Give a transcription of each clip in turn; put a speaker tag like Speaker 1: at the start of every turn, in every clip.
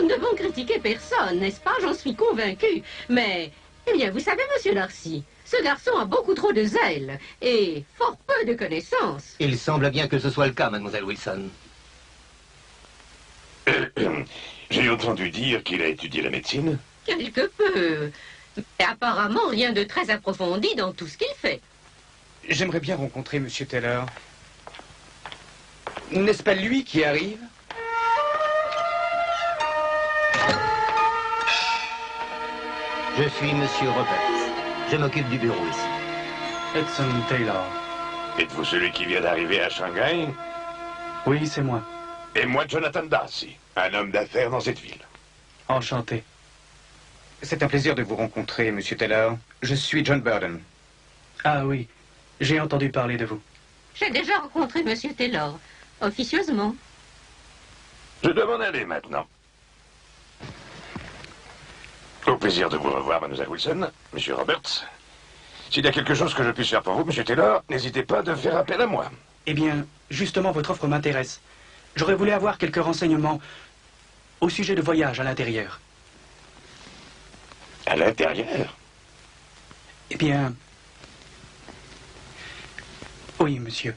Speaker 1: Nous ne devons critiquer personne, n'est-ce pas? J'en suis convaincue. Mais, eh bien, vous savez, monsieur Darcy, ce garçon a beaucoup trop de zèle et fort peu de connaissances.
Speaker 2: Il semble bien que ce soit le cas, mademoiselle Wilson.
Speaker 3: J'ai entendu dire qu'il a étudié la médecine.
Speaker 1: Quelque peu. Mais apparemment, rien de très approfondi dans tout ce qu'il fait.
Speaker 4: J'aimerais bien rencontrer Monsieur Taylor. N'est-ce pas lui qui arrive?
Speaker 2: Je suis Monsieur Roberts. Je m'occupe du bureau ici.
Speaker 5: Edson Taylor.
Speaker 3: Êtes-vous celui qui vient d'arriver à Shanghai?
Speaker 5: Oui, c'est moi.
Speaker 3: Et moi, Jonathan Darcy, un homme d'affaires dans cette ville.
Speaker 5: Enchanté.
Speaker 4: C'est un plaisir de vous rencontrer, Monsieur Taylor. Je suis John Burden.
Speaker 5: Ah oui, j'ai entendu parler de vous.
Speaker 1: J'ai déjà rencontré monsieur Taylor, officieusement.
Speaker 3: Je dois m'en aller maintenant. Au plaisir de vous revoir, mademoiselle Wilson, monsieur Roberts. S'il y a quelque chose que je puisse faire pour vous, monsieur Taylor, n'hésitez pas de faire appel à moi.
Speaker 5: Eh bien, justement, votre offre m'intéresse. J'aurais voulu avoir quelques renseignements au sujet de voyage à l'intérieur.
Speaker 3: À l'intérieur?
Speaker 5: Eh bien... Oui, monsieur.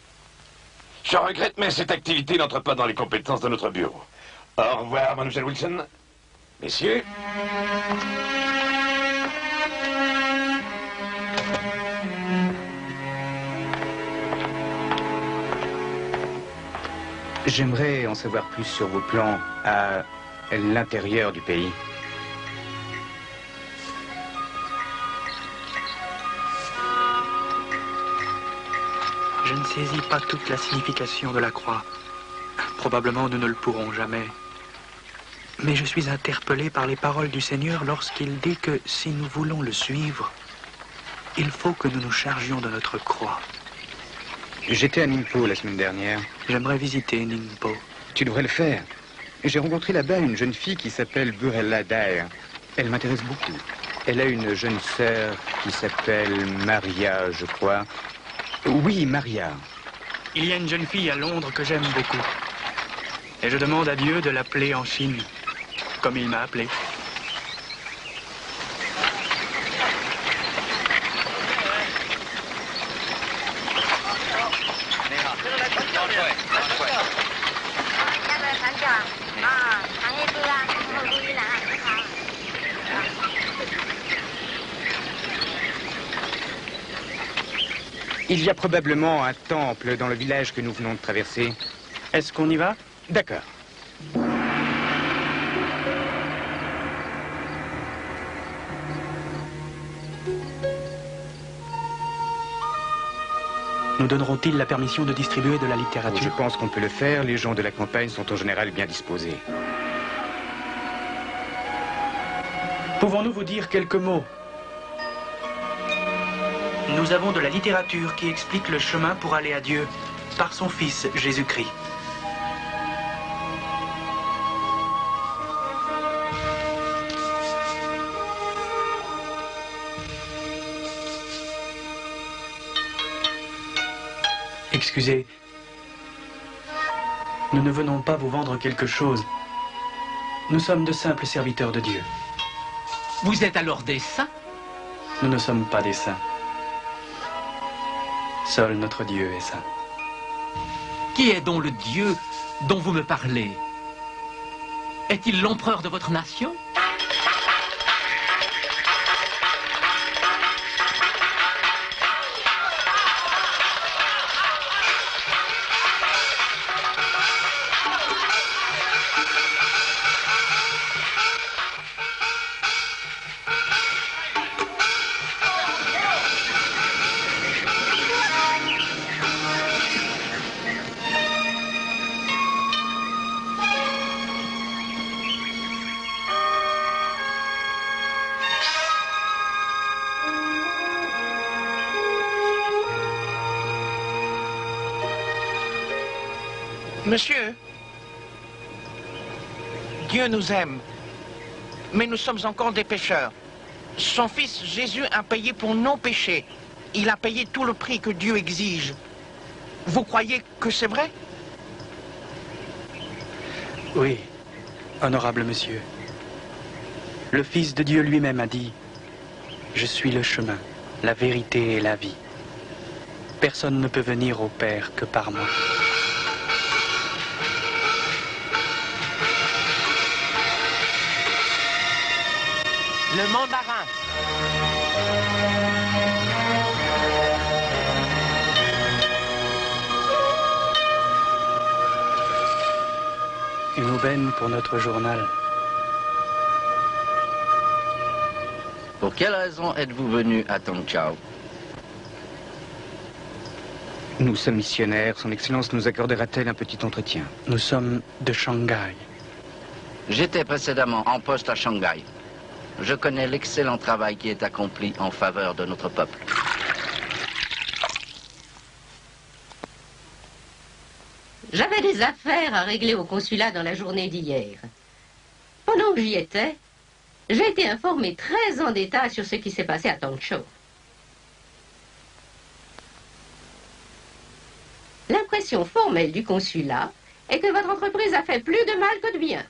Speaker 3: Je regrette, mais cette activité n'entre pas dans les compétences de notre bureau. Au revoir, mademoiselle Wilson. Messieurs.
Speaker 4: J'aimerais en savoir plus sur vos plans à l'intérieur du pays.
Speaker 5: Je ne saisis pas toute la signification de la croix. Probablement nous ne le pourrons jamais. Mais je suis interpellé par les paroles du Seigneur lorsqu'il dit que si nous voulons le suivre, il faut que nous nous chargions de notre croix.
Speaker 4: J'étais à Ningpo la semaine dernière.
Speaker 5: J'aimerais visiter Ningpo.
Speaker 4: Tu devrais le faire. J'ai rencontré là-bas une jeune fille qui s'appelle Burella Dare. Elle m'intéresse beaucoup. Elle a une jeune sœur qui s'appelle Maria, je crois. Oui, Maria.
Speaker 5: Il y a une jeune fille à Londres que j'aime beaucoup. Et je demande à Dieu de l'appeler en Chine, comme il m'a appelé.
Speaker 4: Il y a probablement un temple dans le village que nous venons de traverser.
Speaker 5: Est-ce qu'on y va?
Speaker 4: D'accord.
Speaker 5: Nous donneront-ils la permission de distribuer de la
Speaker 4: Je
Speaker 5: littérature?
Speaker 4: pense qu'on peut le faire. Les gens de la campagne sont en général bien disposés.
Speaker 5: Pouvons-nous vous dire quelques mots? Nous avons de la littérature qui explique le chemin pour aller à Dieu par son Fils Jésus-Christ. Excusez, nous ne venons pas vous vendre quelque chose. Nous sommes de simples serviteurs de Dieu.
Speaker 6: Vous êtes alors des saints?
Speaker 5: Nous ne sommes pas des saints. Seul notre Dieu est saint.
Speaker 6: Qui est donc le Dieu dont vous me parlez? Est-il l'empereur de votre nation?
Speaker 7: Monsieur, Dieu nous aime, mais nous sommes encore des pécheurs. Son Fils Jésus a payé pour nos péchés. Il a payé tout le prix que Dieu exige. Vous croyez que c'est vrai?
Speaker 5: Oui, Honorable monsieur, le Fils de Dieu lui-même a dit, « Je suis le chemin, la vérité et la vie. Personne ne peut venir au Père que par moi. »
Speaker 7: Le mandarin.
Speaker 5: Une aubaine pour notre journal.
Speaker 2: Pour quelle raison êtes-vous venu à Tongchao?
Speaker 4: Nous sommes missionnaires. Son Excellence nous accordera-t-elle un petit entretien?
Speaker 5: Nous sommes de Shanghai.
Speaker 2: J'étais précédemment en poste à Shanghai. Je connais l'excellent travail qui est accompli en faveur de notre peuple.
Speaker 1: J'avais des affaires à régler au consulat dans la journée d'hier. Pendant que j'y étais, j'ai été informé très en détail sur ce qui s'est passé à Tongchao. L'impression formelle du consulat est que votre entreprise a fait plus de mal que de bien.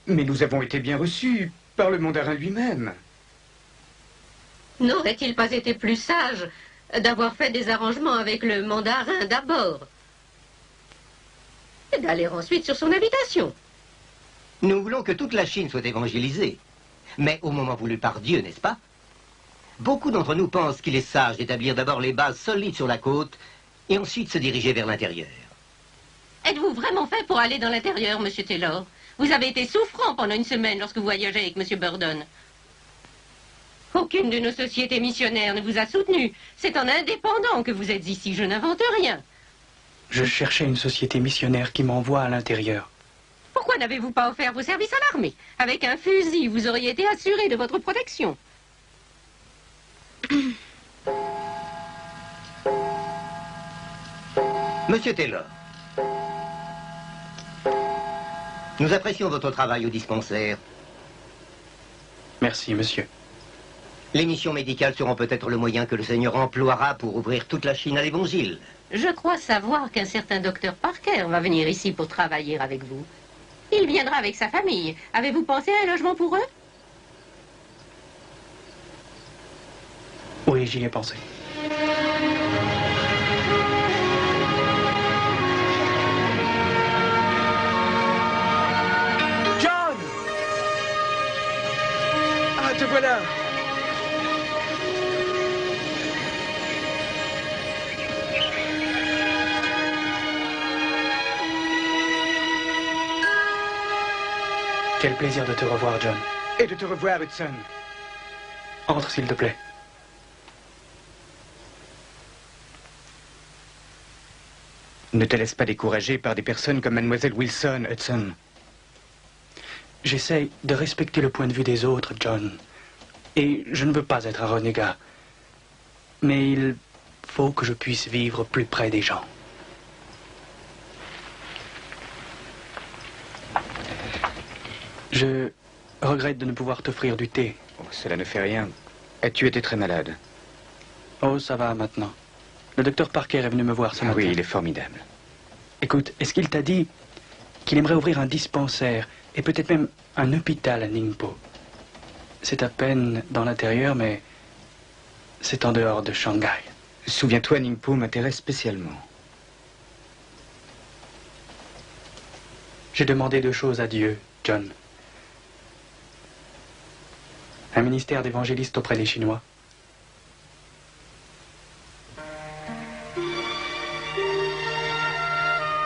Speaker 4: Mais nous avons été bien reçus par le mandarin lui-même.
Speaker 1: N'aurait-il pas été plus sage d'avoir fait des arrangements avec le mandarin d'abord et d'aller ensuite sur son invitation?
Speaker 2: Nous voulons que toute la Chine soit évangélisée. Mais au moment voulu par Dieu, n'est-ce pas? Beaucoup d'entre nous pensent qu'il est sage d'établir d'abord les bases solides sur la côte et ensuite se diriger vers l'intérieur.
Speaker 1: Êtes-vous vraiment fait pour aller dans l'intérieur, Monsieur Taylor? Vous avez été souffrant pendant une semaine lorsque vous voyagez avec Monsieur Burdon. Aucune de nos sociétés missionnaires ne vous a soutenu. C'est en indépendant que vous êtes ici. Je n'invente rien.
Speaker 5: Je cherchais une société missionnaire qui m'envoie à l'intérieur.
Speaker 1: Pourquoi n'avez-vous pas offert vos services à l'armée? Avec un fusil, vous auriez été assuré de votre protection.
Speaker 2: Monsieur Taylor, nous apprécions votre travail au dispensaire.
Speaker 5: Merci, monsieur.
Speaker 2: Les missions médicales seront peut-être le moyen que le Seigneur emploiera pour ouvrir toute la Chine à l'Évangile.
Speaker 1: Je crois savoir qu'un certain docteur Parker va venir ici pour travailler avec vous. Il viendra avec sa famille. Avez-vous pensé à un logement pour eux?
Speaker 5: Oui, j'y ai pensé.
Speaker 8: John! Ah, te voilà!
Speaker 5: Quel plaisir de te revoir, John.
Speaker 4: Et de te revoir, Hudson.
Speaker 5: Entre, s'il te plaît.
Speaker 4: Ne te laisse pas décourager par des personnes comme Mademoiselle Wilson, Hudson.
Speaker 5: J'essaie de respecter le point de vue des autres, John. Et je ne veux pas être un renégat. Mais il faut que je puisse vivre plus près des gens. Je regrette de ne pouvoir t'offrir du thé.
Speaker 4: Oh, cela ne fait rien. As-tu été très malade?
Speaker 5: Oh, ça va maintenant. Le docteur Parker est venu me voir ce matin.
Speaker 4: Oui, il est formidable.
Speaker 5: Écoute, est-ce qu'il t'a dit qu'il aimerait ouvrir un dispensaire et peut-être même un hôpital à Ningpo? C'est à peine dans l'intérieur, mais c'est en dehors de Shanghai.
Speaker 4: Souviens-toi, Ningpo m'intéresse spécialement.
Speaker 5: J'ai demandé deux choses à Dieu, John. Un ministère d'évangéliste auprès des Chinois.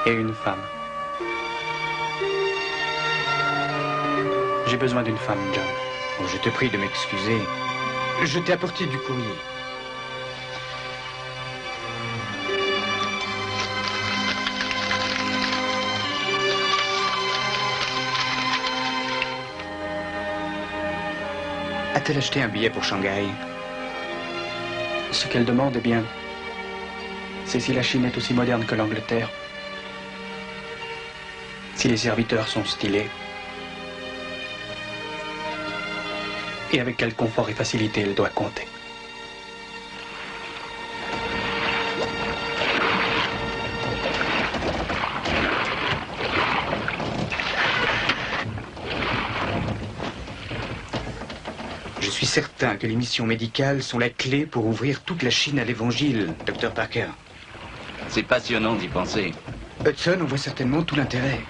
Speaker 5: Et une femme. J'ai besoin d'une femme, John.
Speaker 4: Oh, je te prie de m'excuser. Je t'ai apporté du courrier. A-t-elle acheté un billet pour Shanghai?
Speaker 5: Ce qu'elle demande, eh bien, c'est si la Chine est aussi moderne que l'Angleterre, si les serviteurs sont stylés, et avec quel confort et facilité elle doit compter.
Speaker 4: Je suis certain que les missions médicales sont la clé pour ouvrir toute la Chine à l'évangile, Dr. Parker.
Speaker 9: C'est passionnant d'y penser.
Speaker 4: Hudson en voit certainement tout l'intérêt.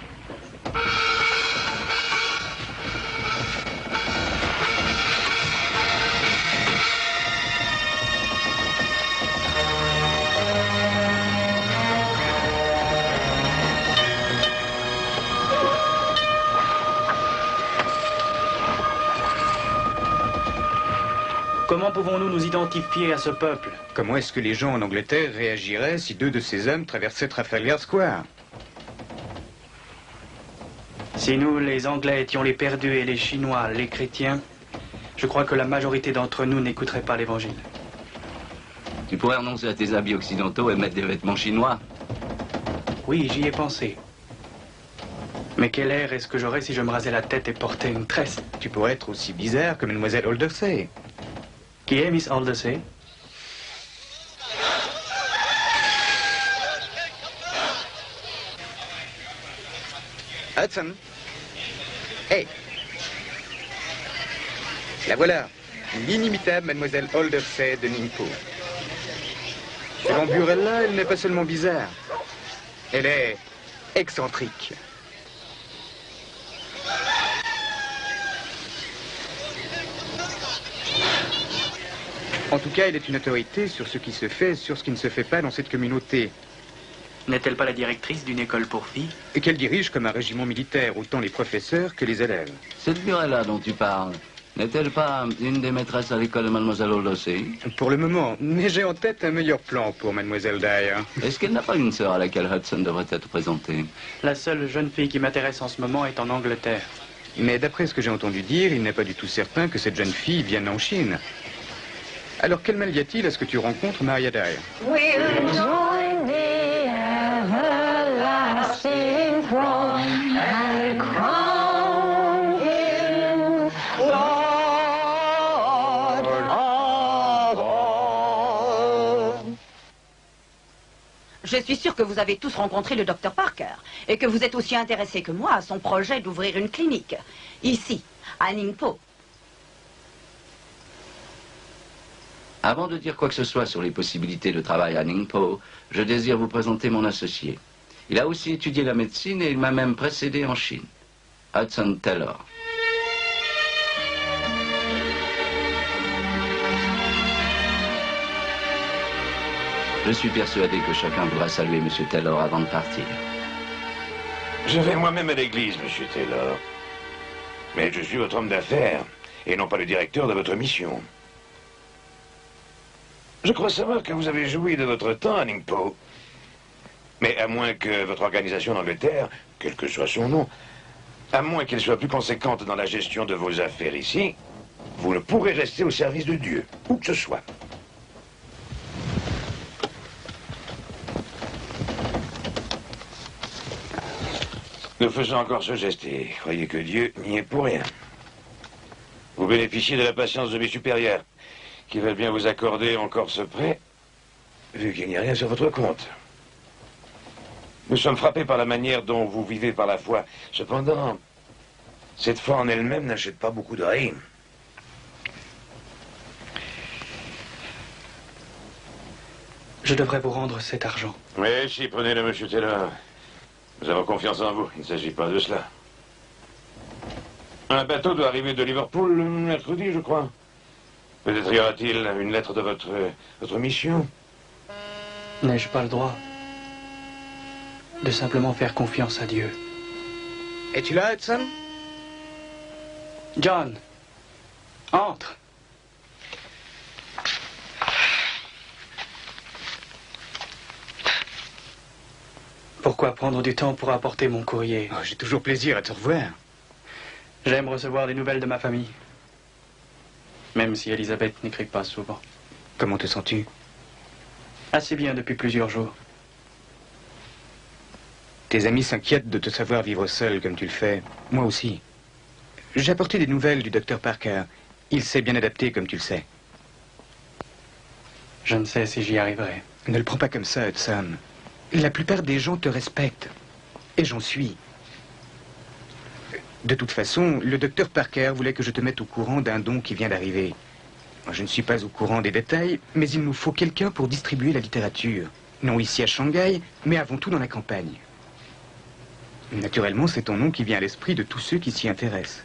Speaker 5: Comment pouvons-nous nous identifier à ce peuple?
Speaker 4: Comment est-ce que les gens en Angleterre réagiraient si 2 de ces hommes traversaient Trafalgar Square?
Speaker 5: Si nous, les Anglais, étions les perdus et les Chinois, les chrétiens, je crois que la majorité d'entre nous n'écouterait pas l'Évangile.
Speaker 9: Tu pourrais renoncer à tes habits occidentaux et mettre des vêtements chinois.
Speaker 5: Oui, j'y ai pensé. Mais quel air est-ce que j'aurais si je me rasais la tête et portais une tresse?
Speaker 4: Tu pourrais être aussi bizarre que Mademoiselle Aldersey.
Speaker 5: Qui est Miss Aldersey?
Speaker 4: Hudson. Hey. La voilà. L'inimitable Mademoiselle Aldersey de Ningpo. Selon Burella, elle n'est pas seulement bizarre. Elle est excentrique. En tout cas, elle est une autorité sur ce qui se fait et sur ce qui ne se fait pas dans cette communauté.
Speaker 5: N'est-elle pas la directrice d'une école pour filles?
Speaker 4: Et qu'elle dirige comme un régiment militaire, autant les professeurs que les élèves.
Speaker 9: Cette Burella dont tu parles, n'est-elle pas une des maîtresses à l'école de Mademoiselle Aldersey?
Speaker 4: Pour le moment, mais j'ai en tête un meilleur plan pour Mademoiselle Dyer.
Speaker 9: Est-ce qu'elle n'a pas une sœur à laquelle Hudson devrait être présenté?
Speaker 5: La seule jeune fille qui m'intéresse en ce moment est en Angleterre.
Speaker 4: Mais d'après ce que j'ai entendu dire, il n'est pas du tout certain que cette jeune fille vienne en Chine. Alors quel mal y a-t-il à ce que tu rencontres Maria Dyer?
Speaker 10: We'll join the everlasting throne and crown him Lord of all.
Speaker 11: Je suis sûre que vous avez tous rencontré le Dr Parker et que vous êtes aussi intéressés que moi à son projet d'ouvrir une clinique, ici, à Ningpo.
Speaker 9: Avant de dire quoi que ce soit sur les possibilités de travail à Ningpo, je désire vous présenter mon associé. Il a aussi étudié la médecine et il m'a même précédé en Chine. Hudson Taylor. Je suis persuadé que chacun voudra saluer M. Taylor avant de partir.
Speaker 3: Je vais moi-même à l'église, M. Taylor. Mais je suis votre homme d'affaires et non pas le directeur de votre mission. Je crois savoir que vous avez joui de votre temps à Ningpo. Mais à moins que votre organisation en Angleterre, quel que soit son nom, à moins qu'elle soit plus conséquente dans la gestion de vos affaires ici, vous ne pourrez rester au service de Dieu, où que ce soit. Nous faisons encore ce geste et croyez que Dieu n'y est pour rien. Vous bénéficiez de la patience de mes supérieurs, qui veulent bien vous accorder encore ce prêt, vu qu'il n'y a rien sur votre compte. Nous sommes frappés par la manière dont vous vivez par la foi. Cependant, cette foi en elle-même n'achète pas beaucoup de rimes.
Speaker 5: Je devrais vous rendre cet argent.
Speaker 3: Oui, si, prenez-le, monsieur Taylor. Nous avons confiance en vous. Il ne s'agit pas de cela. Un bateau doit arriver de Liverpool mercredi, je crois. Peut-être y aura-t-il une lettre de votre mission.
Speaker 5: N'ai-je pas le droit de simplement faire confiance à Dieu?
Speaker 4: Es-tu là, Hudson?
Speaker 5: John, entre. Pourquoi prendre du temps pour apporter mon courrier?
Speaker 4: Oh, j'ai toujours plaisir à te revoir.
Speaker 5: J'aime recevoir des nouvelles de ma famille. Même si Elisabeth n'écrit pas souvent.
Speaker 4: Comment te sens-tu?
Speaker 5: Assez bien depuis plusieurs jours.
Speaker 4: Tes amis s'inquiètent de te savoir vivre seul comme tu le fais. Moi aussi. J'ai apporté des nouvelles du Dr Parker. Il s'est bien adapté comme tu le sais.
Speaker 5: Je ne sais si j'y arriverai.
Speaker 4: Ne le prends pas comme ça, Hudson. La plupart des gens te respectent. Et j'en suis. De toute façon, le docteur Parker voulait que je te mette au courant d'un don qui vient d'arriver. Je ne suis pas au courant des détails, mais il nous faut quelqu'un pour distribuer la littérature. Non ici à Shanghai, mais avant tout dans la campagne. Naturellement, c'est ton nom qui vient à l'esprit de tous ceux qui s'y intéressent.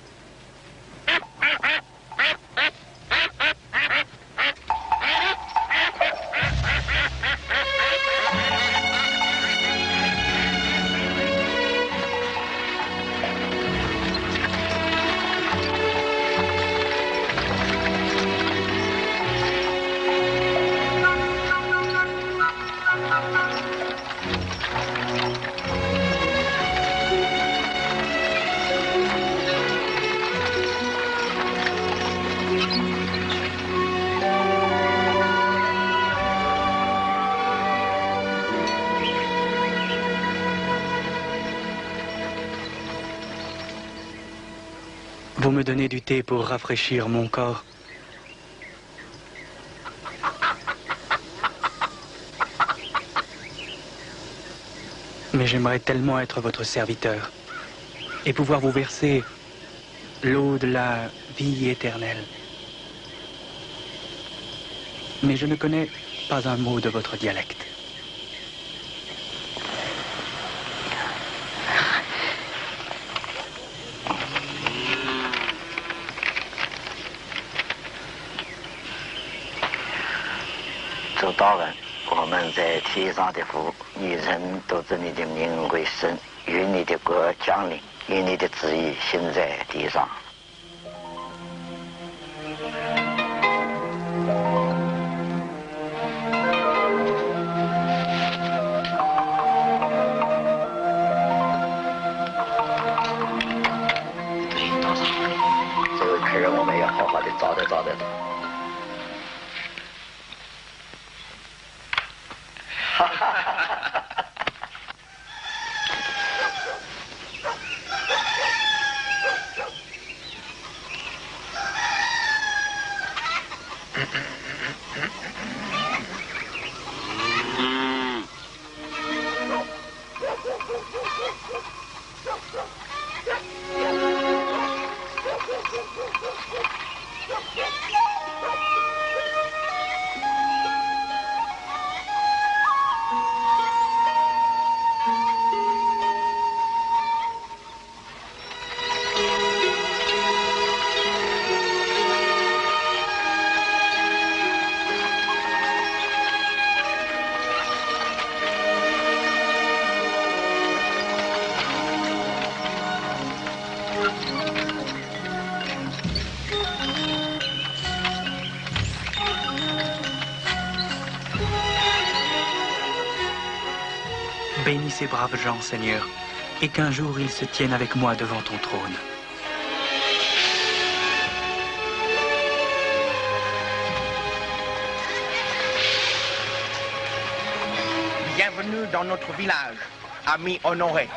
Speaker 5: Vous me donnez du thé pour rafraîchir mon corps. Mais j'aimerais tellement être votre serviteur et pouvoir vous verser l'eau de la vie éternelle. Mais je ne connais pas un mot de votre dialecte. Bénis ces braves gens, Seigneur, et qu'un jour ils se tiennent avec moi devant ton trône.
Speaker 7: Bienvenue dans notre village, ami honoré.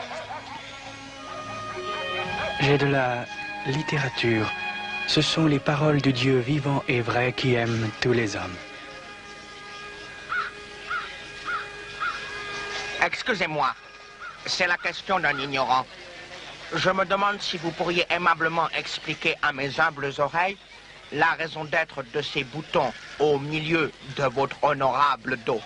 Speaker 5: J'ai de la littérature. Ce sont les paroles du Dieu vivant et vrai qui aime tous les hommes.
Speaker 7: Excusez-moi, c'est la question d'un ignorant. Je me demande si vous pourriez aimablement expliquer à mes humbles oreilles la raison d'être de ces boutons au milieu de votre honorable dos.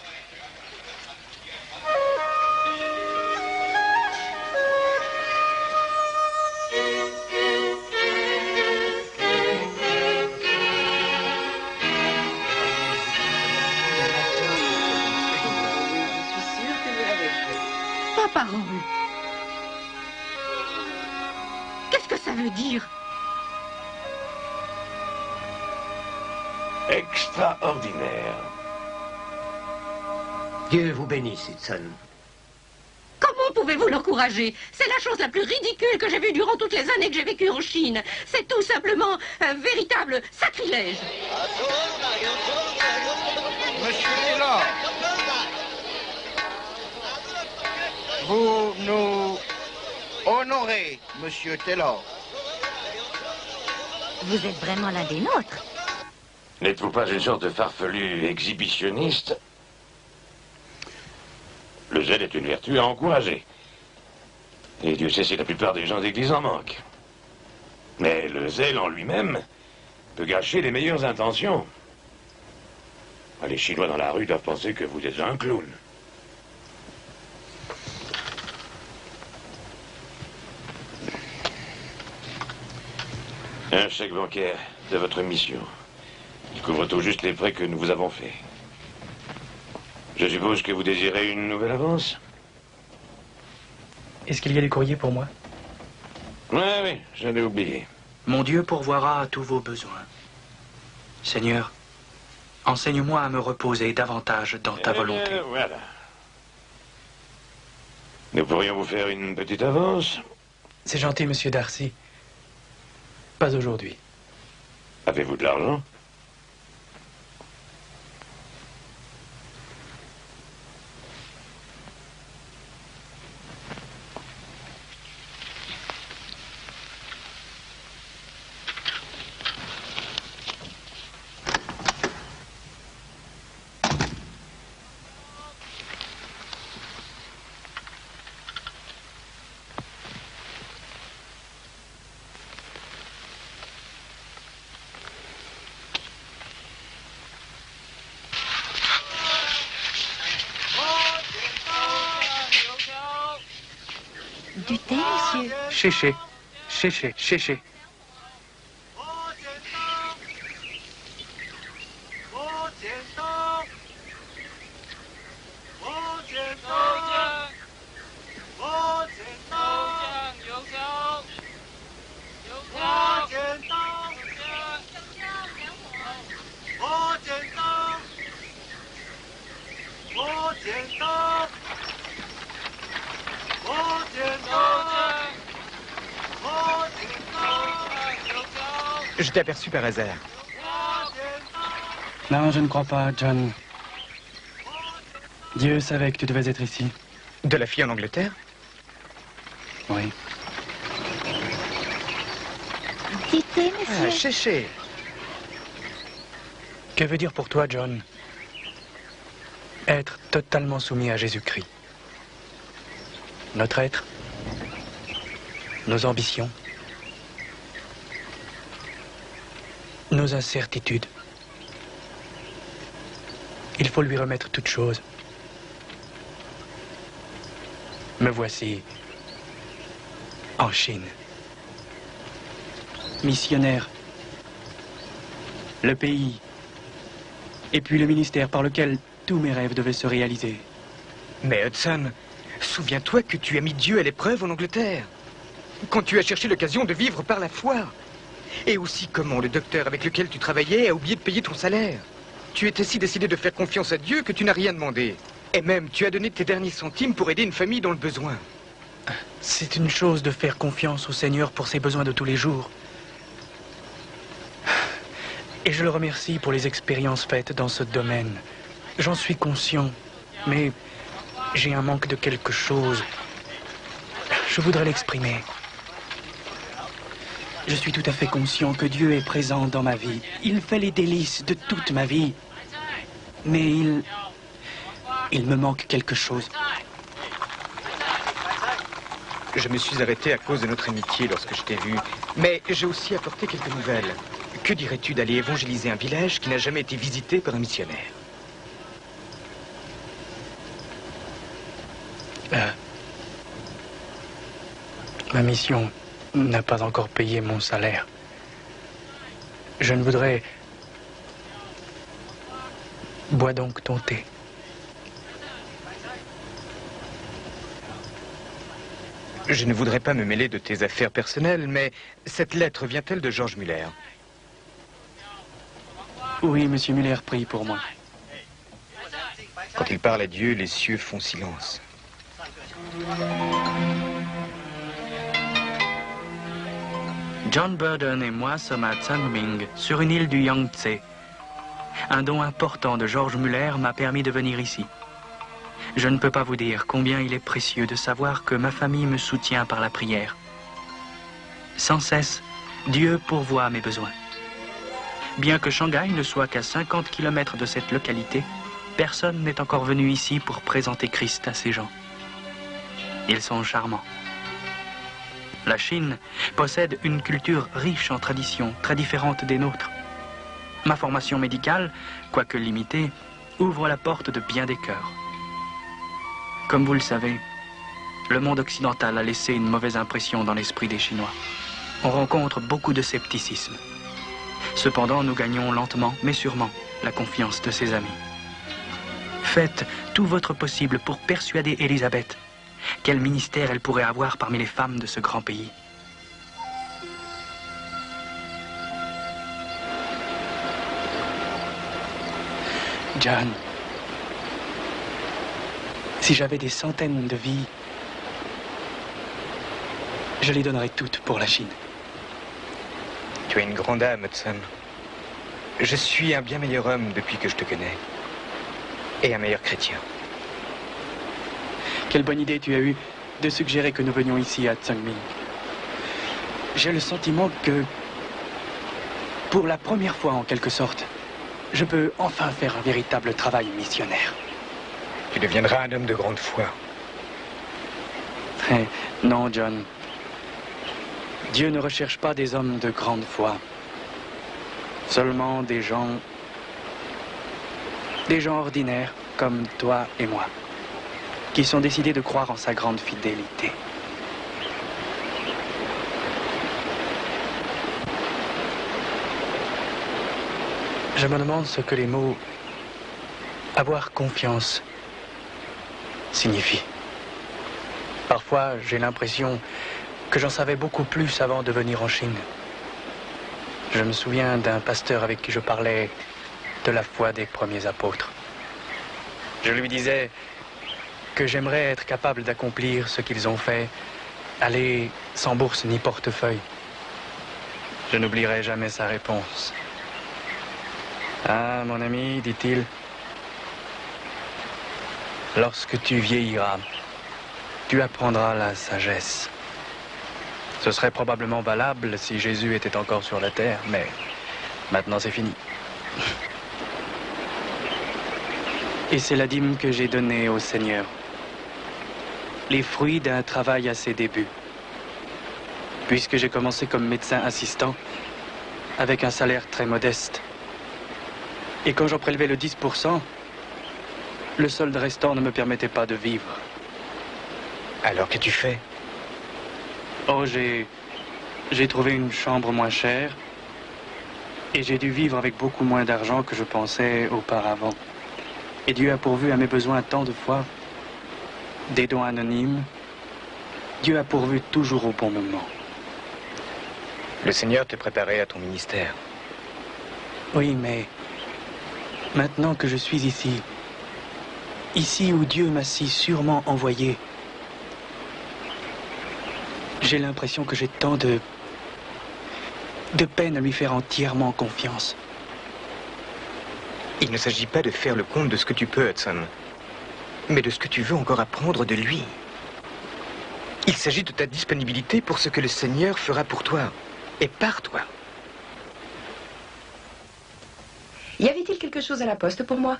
Speaker 1: Parole. Qu'est-ce que ça veut dire?
Speaker 3: Extraordinaire.
Speaker 2: Dieu vous bénisse, Hudson.
Speaker 1: Comment pouvez-vous l'encourager? C'est la chose la plus ridicule que j'ai vue durant toutes les années que j'ai vécu en Chine. C'est tout simplement un véritable sacrilège.
Speaker 7: Monsieur Taylor, vous nous honorez, Monsieur Taylor.
Speaker 10: Vous êtes vraiment l'un des nôtres.
Speaker 3: N'êtes-vous pas une sorte de farfelu exhibitionniste? Le zèle est une vertu à encourager. Et Dieu sait si la plupart des gens d'église en manquent. Mais le zèle en lui-même peut gâcher les meilleures intentions. Les Chinois dans la rue doivent penser que vous êtes un clown. Un chèque bancaire de votre mission. Il couvre tout juste les prêts que nous vous avons faits. Je suppose que vous désirez une nouvelle avance?
Speaker 5: Est-ce qu'il y a du courrier pour moi?
Speaker 3: Oui, j'en ai oublié.
Speaker 5: Mon Dieu pourvoira à tous vos besoins. Seigneur, enseigne-moi à me reposer davantage dans ta volonté.
Speaker 3: Voilà. Nous pourrions vous faire une petite avance?
Speaker 5: C'est gentil, monsieur Darcy. Pas aujourd'hui.
Speaker 3: Avez-vous de l'argent?
Speaker 10: Du thé, monsieur?
Speaker 5: Chéché, chéché, chéché.
Speaker 4: Je t'ai aperçu par hasard.
Speaker 5: Non, je ne crois pas, John. Dieu savait que tu devais être ici.
Speaker 4: De la fille en Angleterre?
Speaker 5: Oui.
Speaker 10: Du thé, monsieur?
Speaker 4: Ah, chéché.
Speaker 5: Que veut dire pour toi, John, être totalement soumis à Jésus-Christ? Notre être, nos ambitions, nos incertitudes. Il faut lui remettre toutes choses. Me voici en Chine. Missionnaire. Le pays. Et puis le ministère par lequel tous mes rêves devaient se réaliser.
Speaker 4: Mais Hudson, souviens-toi que tu as mis Dieu à l'épreuve en Angleterre. Quand tu as cherché l'occasion de vivre par la foi. Et aussi comment le docteur avec lequel tu travaillais a oublié de payer ton salaire. Tu étais si décidé de faire confiance à Dieu que tu n'as rien demandé. Et même, tu as donné tes derniers centimes pour aider une famille dans le besoin.
Speaker 5: C'est une chose de faire confiance au Seigneur pour ses besoins de tous les jours. Et je le remercie pour les expériences faites dans ce domaine. J'en suis conscient, mais j'ai un manque de quelque chose. Je voudrais l'exprimer. Je suis tout à fait conscient que Dieu est présent dans ma vie. Il fait les délices de toute ma vie. Mais il me manque quelque chose.
Speaker 4: Je me suis arrêté à cause de notre amitié lorsque je t'ai vu. Mais j'ai aussi apporté quelques nouvelles. Que dirais-tu d'aller évangéliser un village qui n'a jamais été visité par un missionnaire?
Speaker 5: Ma mission n'a pas encore payé mon salaire. Je ne voudrais... Bois donc ton thé.
Speaker 4: Je ne voudrais pas me mêler de tes affaires personnelles, mais cette lettre vient-elle de George Muller?
Speaker 5: Oui, monsieur Muller prie pour moi.
Speaker 4: Quand il parle à Dieu, les cieux font silence.
Speaker 5: John Burdon et moi sommes à Kunming, sur une île du Yangtze. Un don important de George Muller m'a permis de venir ici. Je ne peux pas vous dire combien il est précieux de savoir que ma famille me soutient par la prière. Sans cesse, Dieu pourvoit à mes besoins. Bien que Shanghai ne soit qu'à 50 km de cette localité, personne n'est encore venu ici pour présenter Christ à ces gens. Ils sont charmants. La Chine possède une culture riche en traditions, très différente des nôtres. Ma formation médicale, quoique limitée, ouvre la porte de bien des cœurs. Comme vous le savez, le monde occidental a laissé une mauvaise impression dans l'esprit des Chinois. On rencontre beaucoup de scepticisme. Cependant, nous gagnons lentement, mais sûrement, la confiance de ses amis. Faites tout votre possible pour persuader Élisabeth quel ministère elle pourrait avoir parmi les femmes de ce grand pays. John, si j'avais des centaines de vies, je les donnerais toutes pour la Chine.
Speaker 4: Tu es une grande âme, Hudson. Je suis un bien meilleur homme depuis que je te connais. Et un meilleur chrétien.
Speaker 5: Quelle bonne idée tu as eue de suggérer que nous venions ici à Tsangming. J'ai le sentiment que, pour la première fois en quelque sorte, je peux enfin faire un véritable travail missionnaire.
Speaker 4: Tu deviendras un homme de grande foi.
Speaker 5: Non, John. Dieu ne recherche pas des hommes de grande foi. Seulement des gens ordinaires comme toi et moi, qui sont décidés de croire en sa grande fidélité. Je me demande ce que les mots « avoir confiance » signifient. Parfois, j'ai l'impression que j'en savais beaucoup plus avant de venir en Chine. Je me souviens d'un pasteur avec qui je parlais de la foi des premiers apôtres. Je lui disais que j'aimerais être capable d'accomplir ce qu'ils ont fait, aller sans bourse ni portefeuille. Je n'oublierai jamais sa réponse. Ah, mon ami, dit-il, lorsque tu vieilliras, tu apprendras la sagesse. Ce serait probablement valable si Jésus était encore sur la terre, mais maintenant c'est fini. Et c'est la dîme que j'ai donnée au Seigneur. Les fruits d'un travail à ses débuts. Puisque j'ai commencé comme médecin assistant, avec un salaire très modeste. Et quand j'en prélevais le 10%, le solde restant ne me permettait pas de vivre.
Speaker 4: Alors qu'as-tu fait?
Speaker 5: Oh, j'ai trouvé une chambre moins chère et j'ai dû vivre avec beaucoup moins d'argent que je pensais auparavant. Et Dieu a pourvu à mes besoins tant de fois. Des dons anonymes. Dieu a pourvu toujours au bon moment.
Speaker 4: Le Seigneur te préparait à ton ministère.
Speaker 5: Oui, mais maintenant que je suis ici où Dieu m'a si sûrement envoyé, j'ai l'impression que j'ai tant de peine à lui faire entièrement confiance.
Speaker 4: Il ne s'agit pas de faire le compte de ce que tu peux, Hudson, mais de ce que tu veux encore apprendre de lui. Il s'agit de ta disponibilité pour ce que le Seigneur fera pour toi et par toi.
Speaker 12: Y avait-il quelque chose à la poste pour moi?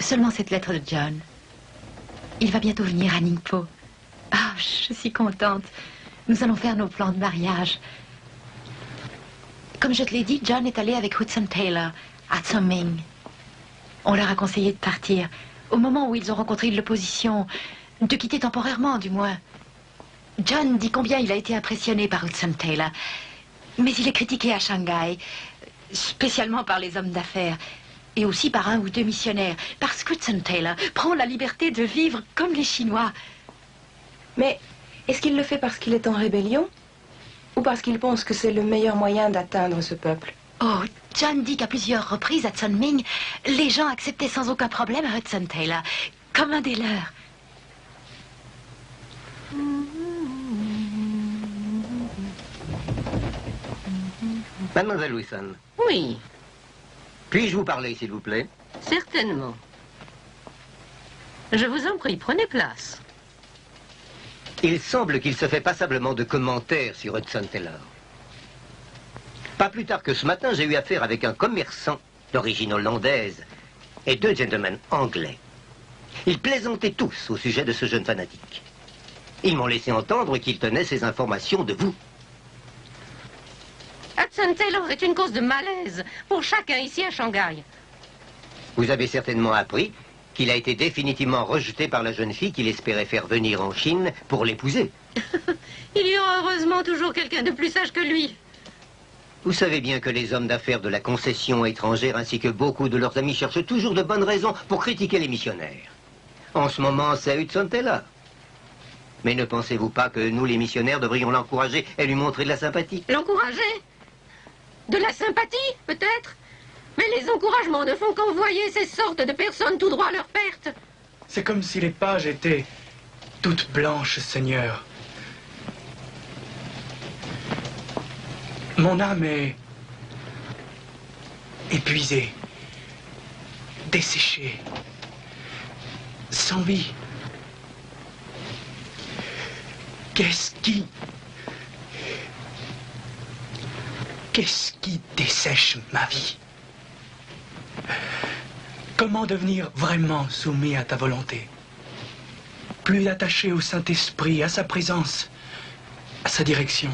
Speaker 10: Seulement cette lettre de John. Il va bientôt venir à Ningpo. Ah, je suis contente. Nous allons faire nos plans de mariage. Comme je te l'ai dit, John est allé avec Hudson Taylor à Tsangming. On leur a conseillé de partir. Au moment où ils ont rencontré l'opposition, de quitter temporairement, du moins. John dit combien il a été impressionné par Hudson Taylor. Mais il est critiqué à Shanghai, spécialement par les hommes d'affaires. Et aussi par un ou deux missionnaires. Parce qu'Hudson Taylor prend la liberté de vivre comme les Chinois.
Speaker 12: Mais est-ce qu'il le fait parce qu'il est en rébellion? Ou parce qu'il pense que c'est le meilleur moyen d'atteindre ce peuple?
Speaker 10: Oh, John dit qu'à plusieurs reprises à Tsangming, les gens acceptaient sans aucun problème Hudson Taylor, comme un des leurs.
Speaker 2: Mademoiselle Wilson.
Speaker 1: Oui.
Speaker 2: Puis-je vous parler, s'il vous plaît?
Speaker 1: Certainement. Je vous en prie, prenez place.
Speaker 2: Il semble qu'il se fait passablement de commentaires sur Hudson Taylor. Pas plus tard que ce matin, j'ai eu affaire avec un commerçant d'origine hollandaise et deux gentlemen anglais. Ils plaisantaient tous au sujet de ce jeune fanatique. Ils m'ont laissé entendre qu'ils tenaient ces informations de vous.
Speaker 1: Hudson Taylor est une cause de malaise pour chacun ici à Shanghai.
Speaker 2: Vous avez certainement appris qu'il a été définitivement rejeté par la jeune fille qu'il espérait faire venir en Chine pour l'épouser.
Speaker 1: Il y aura heureusement toujours quelqu'un de plus sage que lui.
Speaker 2: Vous savez bien que les hommes d'affaires de la concession étrangère ainsi que beaucoup de leurs amis cherchent toujours de bonnes raisons pour critiquer les missionnaires. En ce moment, c'est Hudson Taylor. Mais ne pensez-vous pas que nous, les missionnaires, devrions l'encourager et lui montrer de la sympathie?
Speaker 1: L'encourager? De la sympathie, peut-être? Mais les encouragements ne font qu'envoyer ces sortes de personnes tout droit à leur perte.
Speaker 5: C'est comme si les pages étaient toutes blanches, Seigneur. Mon âme est épuisée, desséchée, sans vie. Qu'est-ce qui dessèche ma vie? Comment devenir vraiment soumis à ta volonté? Plus attaché au Saint-Esprit, à sa présence, à sa direction.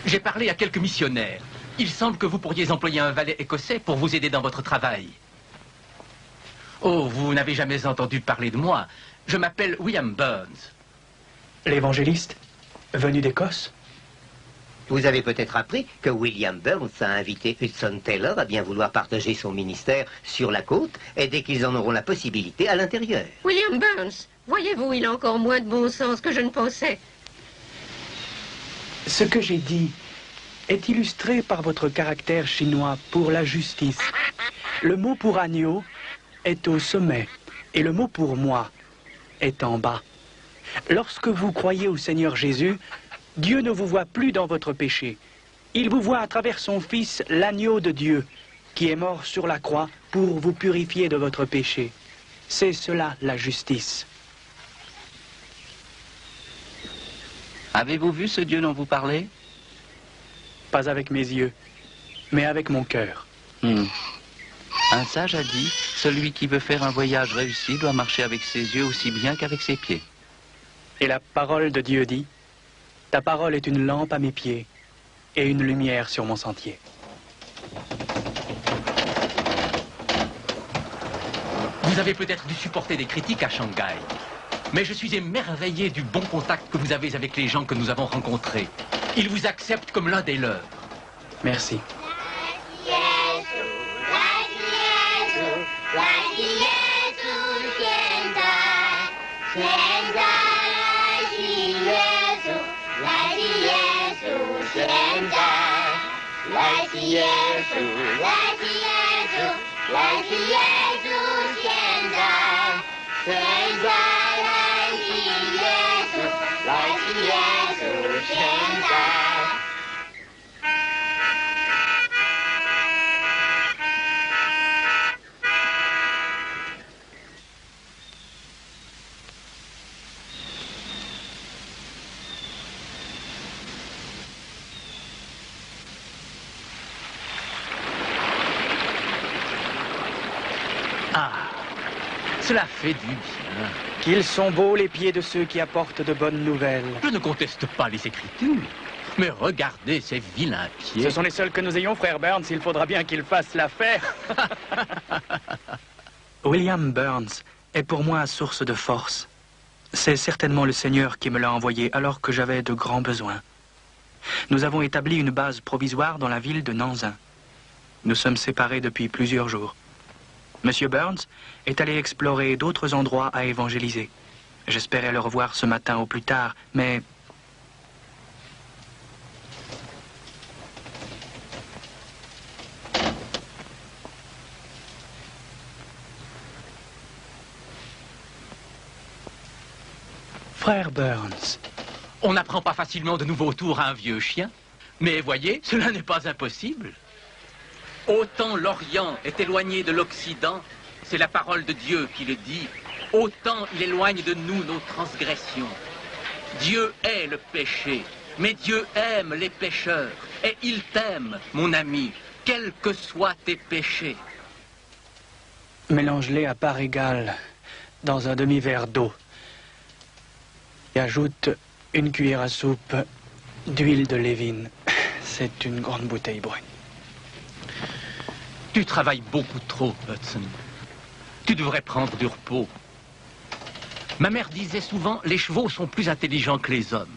Speaker 6: J'ai parlé à quelques missionnaires. Il semble que vous pourriez employer un valet écossais pour vous aider dans votre travail. Oh, vous n'avez jamais entendu parler de moi. Je m'appelle William Burns.
Speaker 5: L'évangéliste, venu d'Écosse?
Speaker 2: Vous avez peut-être appris que William Burns a invité Hudson Taylor à bien vouloir partager son ministère sur la côte et dès qu'ils en auront la possibilité à l'intérieur.
Speaker 1: William Burns, voyez-vous, il a encore moins de bon sens que je ne pensais.
Speaker 5: Ce que j'ai dit est illustré par votre caractère chinois pour la justice. Le mot pour agneau est au sommet et le mot pour moi est en bas. Lorsque vous croyez au Seigneur Jésus, Dieu ne vous voit plus dans votre péché. Il vous voit à travers son Fils, l'agneau de Dieu, qui est mort sur la croix pour vous purifier de votre péché. C'est cela la justice.
Speaker 9: Avez-vous vu ce Dieu dont vous parlez?
Speaker 5: Pas avec mes yeux, mais avec mon cœur.
Speaker 9: Un sage a dit, celui qui veut faire un voyage réussi doit marcher avec ses yeux aussi bien qu'avec ses pieds.
Speaker 5: Et la parole de Dieu dit, ta parole est une lampe à mes pieds et une lumière sur mon sentier.
Speaker 6: Vous avez peut-être dû supporter des critiques à Shanghai. Mais je suis émerveillé du bon contact que vous avez avec les gens que nous avons rencontrés. Ils vous acceptent comme l'un des leurs.
Speaker 5: Merci.
Speaker 6: Cela fait du bien.
Speaker 5: Qu'ils sont beaux les pieds de ceux qui apportent de bonnes nouvelles.
Speaker 6: Je ne conteste pas les Écritures, mais regardez ces vilains pieds.
Speaker 5: Ce sont les seuls que nous ayons, frère Burns. Il faudra bien qu'ils fassent l'affaire. William Burns est pour moi source de force. C'est certainement le Seigneur qui me l'a envoyé alors que j'avais de grands besoins. Nous avons établi une base provisoire dans la ville de Nanzin. Nous sommes séparés depuis plusieurs jours. Monsieur Burns est allé explorer d'autres endroits à évangéliser. J'espérais le revoir ce matin au plus tard, mais... Frère Burns.
Speaker 6: On n'apprend pas facilement de nouveaux tours à un vieux chien. Mais voyez, cela n'est pas impossible. Autant l'Orient est éloigné de l'Occident, c'est la parole de Dieu qui le dit, autant il éloigne de nous nos transgressions. Dieu est le péché, Mais Dieu aime les pécheurs. Et il t'aime, mon ami, quels que soient tes péchés.
Speaker 5: Mélange-les à part égale dans un demi-verre d'eau. Et ajoute une cuillère à soupe d'huile de Lévin. C'est une grande bouteille brune.
Speaker 6: Tu travailles beaucoup trop, Hudson. Tu devrais prendre du repos. Ma mère disait souvent, les chevaux sont plus intelligents que les hommes.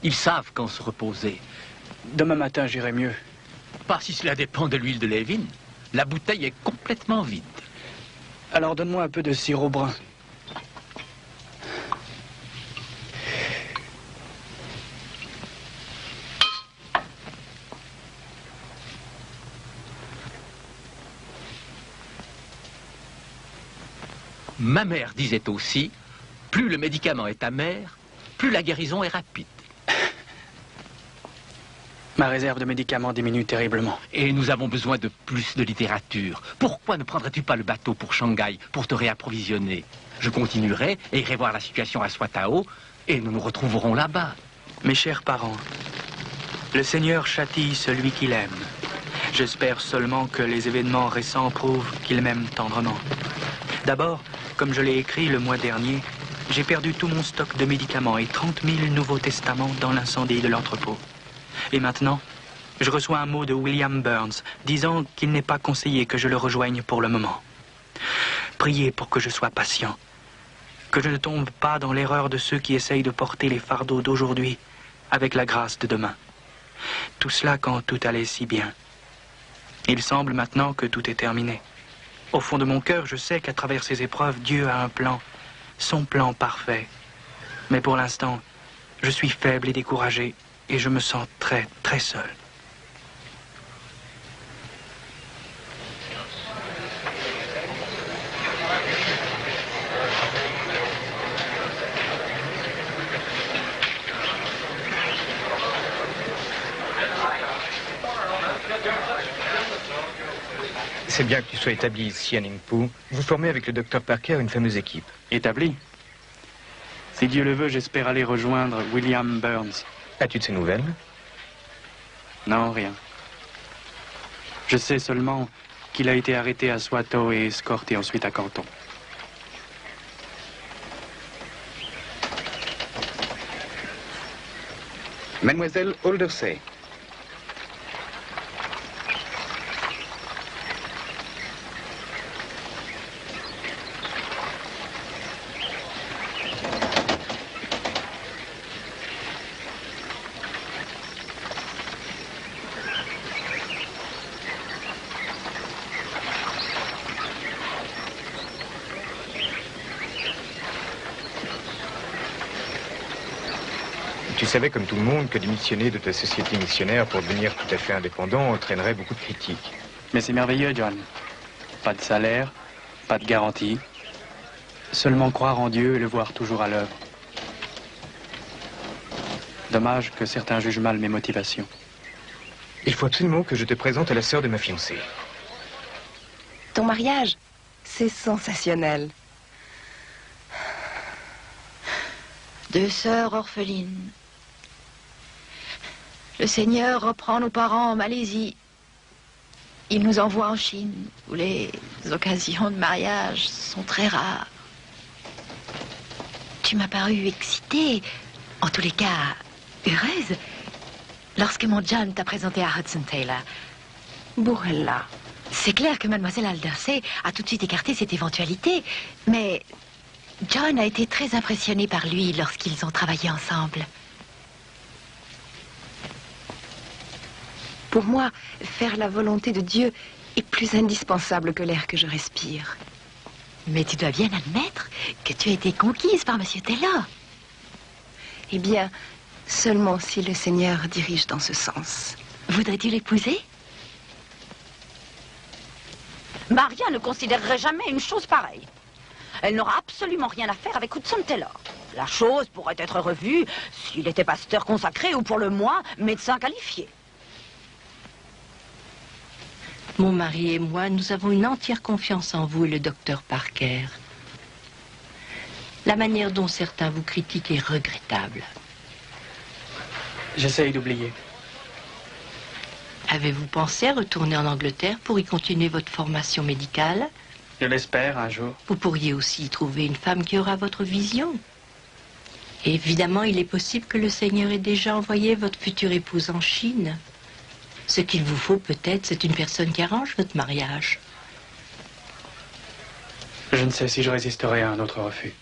Speaker 6: Ils savent quand se reposer.
Speaker 5: Demain matin, j'irai mieux.
Speaker 6: Pas si cela dépend de l'huile de Lévin. La bouteille est complètement vide.
Speaker 5: Alors donne-moi un peu de sirop brun.
Speaker 6: Ma mère disait aussi, plus le médicament est amer, plus la guérison est rapide.
Speaker 5: Ma réserve de médicaments diminue terriblement.
Speaker 6: Et nous avons besoin de plus de littérature. Pourquoi ne prendrais-tu pas le bateau pour Shanghai pour te réapprovisionner? Je continuerai et irai voir la situation à Swatao et nous nous retrouverons là-bas.
Speaker 5: Mes chers parents, le Seigneur châtie celui qu'il aime. J'espère seulement que les événements récents prouvent qu'il m'aime tendrement. D'abord, comme je l'ai écrit le mois dernier, j'ai perdu tout mon stock de médicaments et 30 000 Nouveaux Testaments dans l'incendie de l'entrepôt. Et maintenant, je reçois un mot de William Burns disant qu'il n'est pas conseillé que je le rejoigne pour le moment. Priez pour que je sois patient, que je ne tombe pas dans l'erreur de ceux qui essayent de porter les fardeaux d'aujourd'hui avec la grâce de demain. Tout cela quand tout allait si bien. Il semble maintenant que tout est terminé. Au fond de mon cœur, je sais qu'à travers ces épreuves, Dieu a un plan, son plan parfait. Mais pour l'instant, je suis faible et découragé. Et je me sens très, très seul.
Speaker 4: C'est bien que tu sois établi ici à Ningpo. Vous formez avec le docteur Parker une fameuse équipe.
Speaker 5: Établi? Si Dieu le veut, j'espère aller rejoindre William Burns.
Speaker 4: As-tu de ses nouvelles?
Speaker 5: Non, rien. Je sais seulement qu'il a été arrêté à Swatao et escorté ensuite à Canton.
Speaker 4: Mademoiselle Aldersey. Tu savais, comme tout le monde, que démissionner de ta société missionnaire pour devenir tout à fait indépendant entraînerait beaucoup de critiques.
Speaker 5: Mais c'est merveilleux, John. Pas de salaire, pas de garantie. Seulement croire en Dieu et le voir toujours à l'œuvre. Dommage que certains jugent mal mes motivations.
Speaker 4: Il faut absolument que je te présente à la sœur de ma fiancée.
Speaker 12: Ton mariage, c'est sensationnel.
Speaker 10: Deux sœurs orphelines. Le Seigneur reprend nos parents en Malaisie. Il nous envoie en Chine, où les occasions de mariage sont très rares. Tu m'as paru excitée, en tous les cas, heureuse, lorsque mon John t'a présenté à Hudson Taylor.
Speaker 12: Burrella.
Speaker 10: C'est clair que mademoiselle Aldersey a tout de suite écarté cette éventualité, mais John a été très impressionné par lui lorsqu'ils ont travaillé ensemble.
Speaker 12: Pour moi, faire la volonté de Dieu est plus indispensable que l'air que je respire.
Speaker 10: Mais tu dois bien admettre que tu as été conquise par Monsieur Taylor.
Speaker 12: Eh bien, seulement si le Seigneur dirige dans ce sens.
Speaker 10: Voudrais-tu l'épouser?
Speaker 11: Maria ne considérerait jamais une chose pareille. Elle n'aura absolument rien à faire avec Hudson Taylor. La chose pourrait être revue s'il était pasteur consacré ou pour le moins médecin qualifié.
Speaker 1: Mon mari et moi, nous avons une entière confiance en vous et le docteur Parker. La manière dont certains vous critiquent est regrettable.
Speaker 5: J'essaye d'oublier.
Speaker 10: Avez-vous pensé à retourner en Angleterre pour y continuer votre formation médicale?
Speaker 5: Je l'espère un jour.
Speaker 10: Vous pourriez aussi y trouver une femme qui aura votre vision. Et évidemment, il est possible que le Seigneur ait déjà envoyé votre future épouse en Chine. Ce qu'il vous faut peut-être, c'est une personne qui arrange votre mariage.
Speaker 5: Je ne sais si je résisterai à un autre refus.